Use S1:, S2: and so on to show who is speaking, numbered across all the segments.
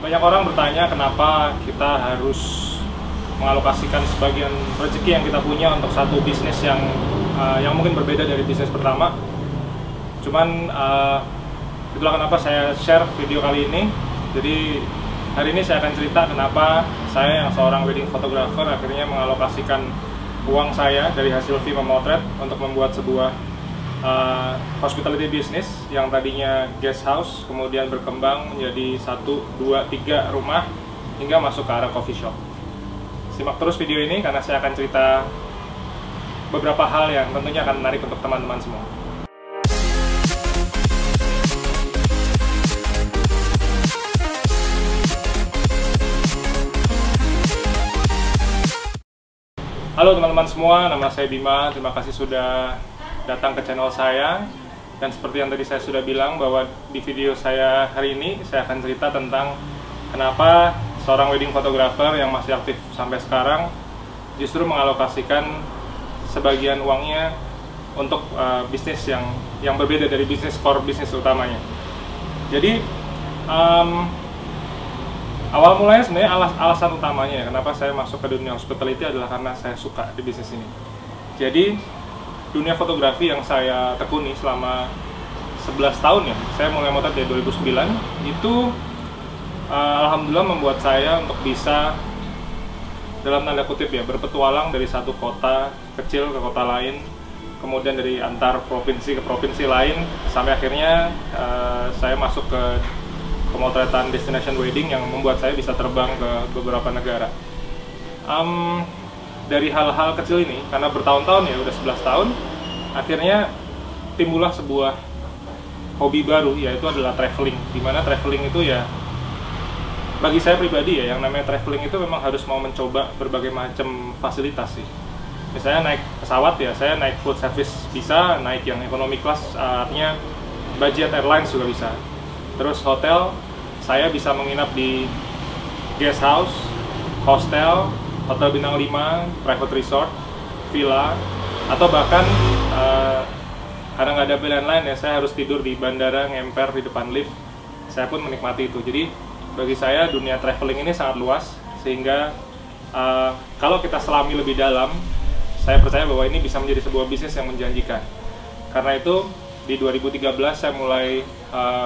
S1: Banyak orang bertanya kenapa kita harus mengalokasikan sebagian rezeki yang kita punya untuk satu bisnis yang mungkin berbeda dari bisnis pertama. Cuman itulah kenapa saya share video kali ini. Jadi hari ini saya akan cerita kenapa saya yang seorang wedding photographer akhirnya mengalokasikan uang saya dari hasil fee memotret untuk membuat sebuah hospitality business yang tadinya guest house kemudian berkembang menjadi 1, 2, 3 rumah hingga masuk ke arah coffee shop. Simak terus video ini karena saya akan cerita beberapa hal yang tentunya akan menarik untuk teman-teman semua. Halo teman-teman semua, nama saya Bima. Terima kasih sudah datang ke channel saya. Dan seperti yang tadi saya sudah bilang bahwa di video saya hari ini saya akan cerita tentang kenapa seorang wedding photographer yang masih aktif sampai sekarang justru mengalokasikan sebagian uangnya untuk bisnis yang berbeda dari bisnis core bisnis utamanya. Jadi awal mulanya sebenarnya alasan utamanya kenapa saya masuk ke dunia hospitality adalah karena saya suka di bisnis ini. Jadi dunia fotografi yang saya tekuni selama 11 tahun ya, saya mulai motret dari 2009 itu alhamdulillah membuat saya untuk bisa dalam tanda kutip ya berpetualang dari satu kota kecil ke kota lain, kemudian dari antar provinsi ke provinsi lain sampai akhirnya saya masuk ke pemotretan destination wedding yang membuat saya bisa terbang ke beberapa negara. Dari hal-hal kecil ini, karena bertahun-tahun ya, udah 11 tahun, akhirnya timbullah sebuah hobi baru, yaitu adalah traveling. Dimana traveling itu ya, bagi saya pribadi ya, yang namanya traveling itu memang harus mau mencoba berbagai macam fasilitas sih. Misalnya naik pesawat ya, saya naik full service bisa, naik yang economy class, artinya budget airlines juga bisa. Terus hotel, saya bisa menginap di guest house, hostel, hotel bintang 5, private resort, villa, atau bahkan karena nggak ada pilihan lain ya, saya harus tidur di bandara ngemper di depan lift. Saya pun menikmati itu. Jadi bagi saya dunia traveling ini sangat luas, sehingga kalau kita selami lebih dalam, saya percaya bahwa ini bisa menjadi sebuah bisnis yang menjanjikan. Karena itu di 2013 saya mulai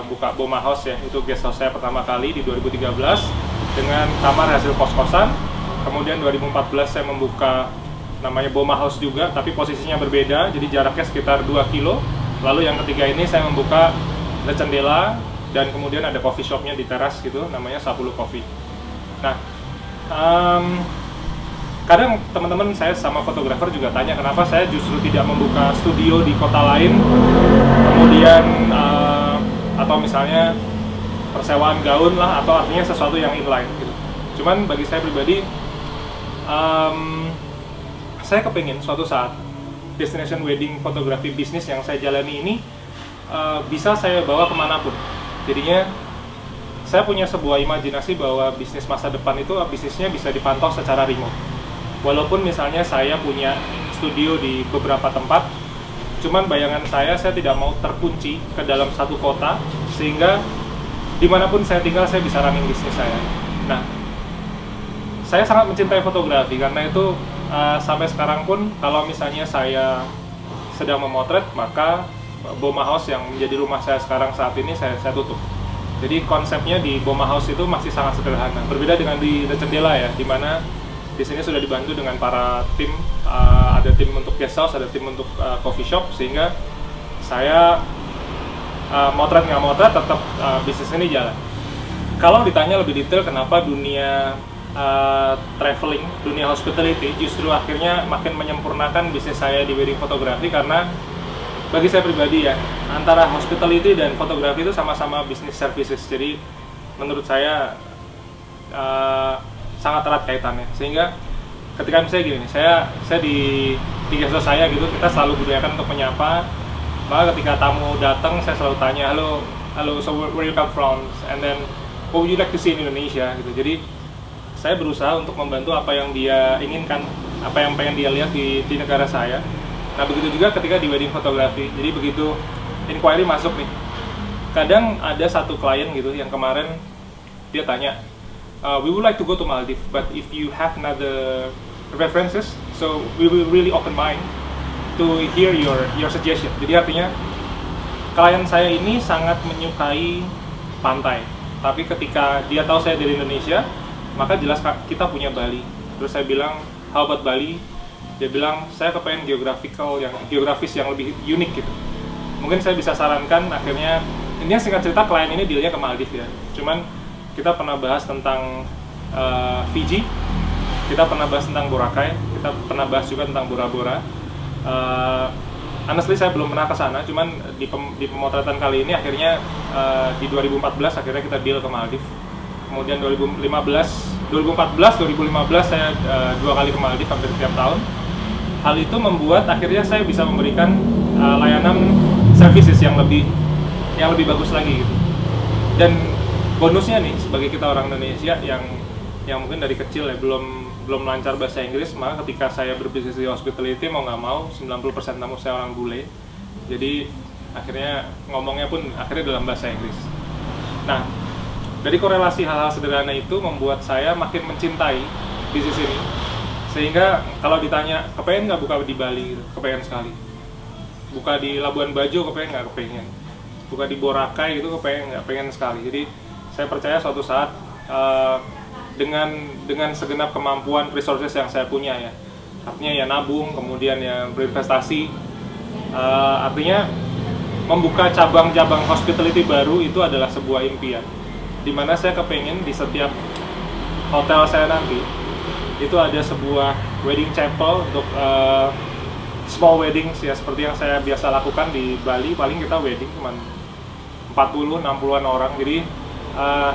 S1: buka Boma House ya, itu guest house saya pertama kali di 2013 dengan kamar hasil kos-kosan. Kemudian 2014 saya membuka namanya Boma House juga, tapi posisinya berbeda, jadi jaraknya sekitar 2 kilo. Lalu yang ketiga ini saya membuka The Cendela dan kemudian ada coffee shopnya di teras gitu, namanya 10 Coffee. Nah, kadang teman-teman saya sama fotografer juga tanya kenapa saya justru tidak membuka studio di kota lain, kemudian atau misalnya persewaan gaun lah, atau artinya sesuatu yang inline gitu. Cuman bagi saya pribadi, saya kepingin suatu saat destination wedding fotografi bisnis yang saya jalani ini bisa saya bawa kemanapun. Jadinya saya punya sebuah imajinasi bahwa bisnis masa depan itu bisnisnya bisa dipantau secara remote. Walaupun misalnya saya punya studio di beberapa tempat, cuman bayangan saya tidak mau terkunci ke dalam satu kota, sehingga dimanapun saya tinggal saya bisa running bisnis saya. Nah, saya sangat mencintai fotografi, karena itu sampai sekarang pun kalau misalnya saya sedang memotret, maka Boma House yang menjadi rumah saya sekarang saat ini saya tutup. Jadi konsepnya di Boma House itu masih sangat sederhana, berbeda dengan di The Cendela ya, dimana di sini sudah dibantu dengan para tim, ada tim untuk guest house, ada tim untuk coffee shop, sehingga saya motret nggak motret tetap bisnis ini jalan. Kalau ditanya lebih detail kenapa dunia traveling, dunia hospitality justru akhirnya makin menyempurnakan bisnis saya di wedding fotografi, karena bagi saya pribadi ya, antara hospitality dan fotografi itu sama-sama bisnis services. Jadi menurut saya sangat erat kaitannya, sehingga ketika misalnya gini nih, saya di guest house saya gitu, kita selalu budayakan untuk menyapa. Maka ketika tamu datang, saya selalu tanya, halo, so where you come from, and then what would you like to see in Indonesia gitu. Jadi saya berusaha untuk membantu apa yang dia inginkan, apa yang pengen dia lihat di negara saya. Nah, begitu juga ketika di wedding fotografi. Jadi begitu inquiry masuk nih, kadang ada satu klien gitu yang kemarin dia tanya, we would like to go to Maldives, but if you have another references, so we will really open mind to hear your suggestion. Jadi artinya klien saya ini sangat menyukai pantai, tapi ketika dia tahu saya dari Indonesia, maka jelas kita punya Bali. Terus saya bilang, how about Bali? Dia bilang, saya kepengen geografis yang lebih unik gitu. Mungkin saya bisa sarankan, akhirnya intinya singkat cerita klien ini dealnya ke Maldives ya. Cuman kita pernah bahas tentang Fiji, kita pernah bahas tentang Boracay, kita pernah bahas juga tentang Bora Bora. Honestly saya belum pernah ke sana, cuman di pemotretan kali ini akhirnya di 2014 akhirnya kita deal ke Maldives. Kemudian 2014, 2015 saya 2 kali ke Maldives hampir setiap tahun. Hal itu membuat akhirnya saya bisa memberikan layanan services yang lebih bagus lagi gitu. Dan bonusnya nih sebagai kita orang Indonesia yang mungkin dari kecil ya belum lancar bahasa Inggris, maka ketika saya berbisnis di hospitality mau nggak mau 90% tamu saya orang bule. Jadi akhirnya ngomongnya pun akhirnya dalam bahasa Inggris. Nah, dari korelasi hal-hal sederhana itu membuat saya makin mencintai bisnis ini. Sehingga kalau ditanya, kepengen nggak buka di Bali? Kepengen sekali. Buka di Labuan Bajo, kepengen nggak? Kepengen. Buka di Boracay gitu, kepengen nggak? Pengen sekali. Jadi saya percaya suatu saat dengan segenap kemampuan resources yang saya punya ya, artinya ya nabung, kemudian ya berinvestasi, artinya membuka cabang-cabang hospitality baru itu adalah sebuah impian. Dimana saya kepengen di setiap hotel saya nanti itu ada sebuah wedding chapel untuk small weddings ya, seperti yang saya biasa lakukan di Bali. Paling kita wedding cuma 40-60an orang, jadi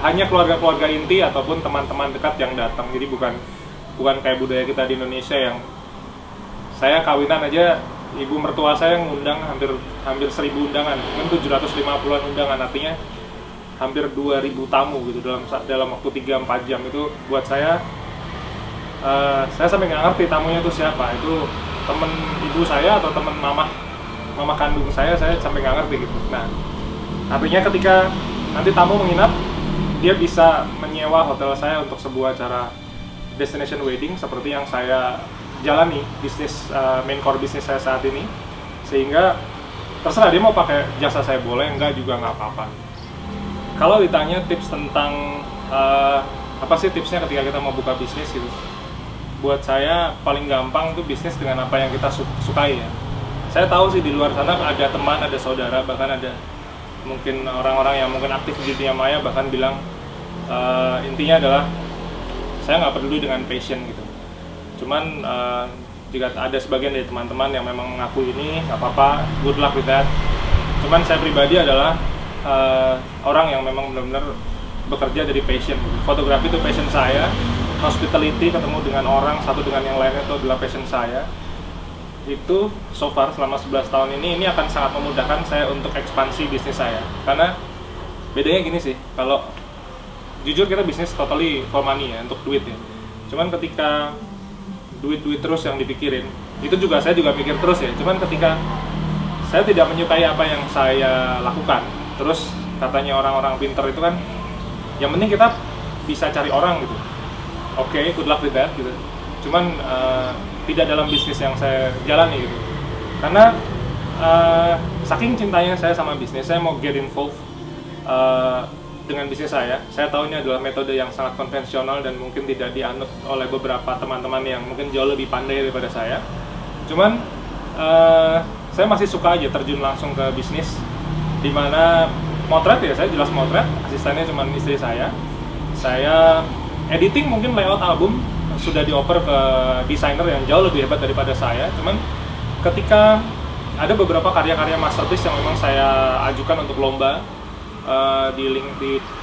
S1: hanya keluarga-keluarga inti ataupun teman-teman dekat yang datang. Jadi bukan kayak budaya kita di Indonesia yang saya kawinan aja ibu mertua saya ngundang hampir 1.000 undangan, mungkin 750-an undangan, artinya hampir 2.000 tamu gitu dalam waktu 3-4 jam. Itu buat saya sampai nggak ngerti tamunya itu siapa, itu temen ibu saya atau temen mama kandung saya sampai nggak ngerti gitu. Nah, artinya ketika nanti tamu menginap, dia bisa menyewa hotel saya untuk sebuah acara destination wedding seperti yang saya jalani bisnis main core bisnis saya saat ini. Sehingga terserah dia mau pakai jasa saya, boleh, enggak juga nggak apa-apa. Kalau ditanya tips tentang apa sih tipsnya ketika kita mau buka bisnis gitu, buat saya paling gampang itu bisnis dengan apa yang kita sukai ya. Saya tahu sih di luar sana ada teman, ada saudara, bahkan ada mungkin orang-orang yang mungkin aktif di dunia maya bahkan bilang intinya adalah saya nggak peduli dengan passion gitu. Cuman jika ada sebagian dari teman-teman yang memang mengaku ini nggak apa-apa, good luck with that. Cuman saya pribadi adalah orang yang memang benar-benar bekerja dari passion. Fotografi itu passion saya, hospitality, ketemu dengan orang satu dengan yang lainnya itu adalah passion saya. Itu so far selama 11 tahun ini akan sangat memudahkan saya untuk ekspansi bisnis saya. Karena bedanya gini sih, kalau jujur kita bisnis totally for money ya, untuk duit ya. Cuman ketika duit terus yang dipikirin, itu juga saya juga pikir terus ya. Cuman ketika saya tidak menyukai apa yang saya lakukan, terus katanya orang-orang pinter itu kan, yang penting kita bisa cari orang gitu. Oke, good luck with that gitu. Cuman tidak dalam bisnis yang saya jalani gitu. Karena saking cintanya saya sama bisnis, saya mau get involved dengan bisnis saya. Saya tahu ini adalah metode yang sangat konvensional dan mungkin tidak dianut oleh beberapa teman-teman yang mungkin jauh lebih pandai daripada saya. Cuman saya masih suka aja terjun langsung ke bisnis, dimana motret ya, saya jelas motret, asistennya cuma istri saya. Saya editing mungkin layout album sudah dioper ke desainer yang jauh lebih hebat daripada saya. Cuman ketika ada beberapa karya-karya masterpiece yang memang saya ajukan untuk lomba di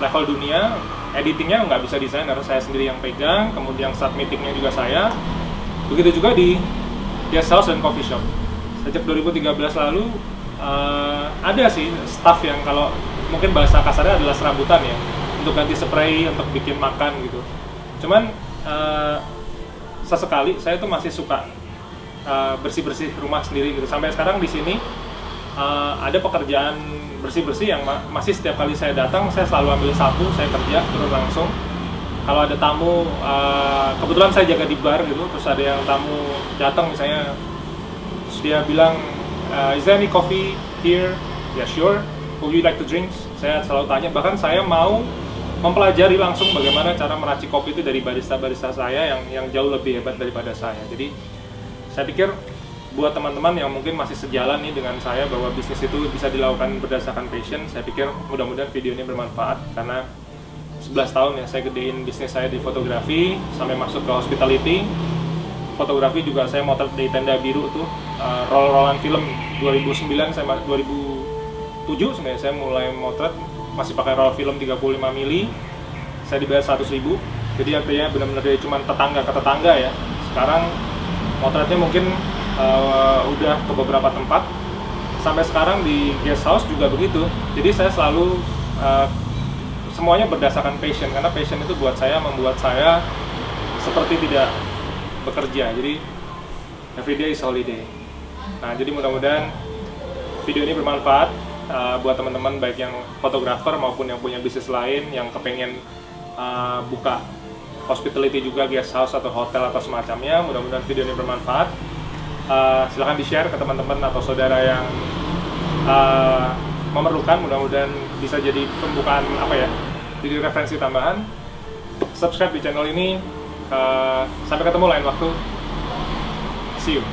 S1: level dunia, editingnya nggak bisa desainer, saya sendiri yang pegang, kemudian submittingnya juga saya. Begitu juga di guest house dan coffee shop. Sejak 2013 lalu ada sih staff yang kalau mungkin bahasa kasarnya adalah serabutan ya, untuk ganti spray, untuk bikin makan gitu. Cuman sesekali saya tuh masih suka bersih-bersih rumah sendiri gitu. Sampai sekarang di sini ada pekerjaan bersih-bersih yang masih setiap kali saya datang saya selalu ambil sapu, saya kerja turun langsung. Kalau ada tamu, kebetulan saya jaga di bar gitu, terus ada yang tamu datang misalnya, terus dia bilang, is there any coffee here? Ya sure. Would you like to drink? Saya selalu tanya, bahkan saya mau mempelajari langsung bagaimana cara meracik kopi itu dari barista-barista saya yang jauh lebih hebat daripada saya. Jadi saya pikir buat teman-teman yang mungkin masih sejalan nih dengan saya bahwa bisnis itu bisa dilakukan berdasarkan passion, saya pikir mudah-mudahan video ini bermanfaat karena 11 tahun ya saya gedein bisnis saya di fotografi sampai masuk ke hospitality. Fotografi juga saya motret di Tenda Biru tuh, roll-rollan film 2009 saya 2007 sebenarnya saya mulai motret, masih pakai roll film 35 mili. Saya dibayar 100.000. Jadi artinya benar-benar dari cuma tetangga ke tetangga ya. Sekarang motretnya mungkin udah ke beberapa tempat. Sampai sekarang di guest house juga begitu. Jadi saya selalu semuanya berdasarkan passion, karena passion itu buat saya membuat saya seperti tidak bekerja. Jadi every day is holiday. Nah, jadi mudah-mudahan video ini bermanfaat buat teman-teman baik yang fotografer maupun yang punya bisnis lain yang kepengen buka hospitality juga, guest house atau hotel atau semacamnya. Mudah-mudahan video ini bermanfaat. Silahkan di-share ke teman-teman atau saudara yang memerlukan. Mudah-mudahan bisa jadi pembukaan jadi referensi tambahan. Subscribe di channel ini. Sampai ketemu lain waktu. See you.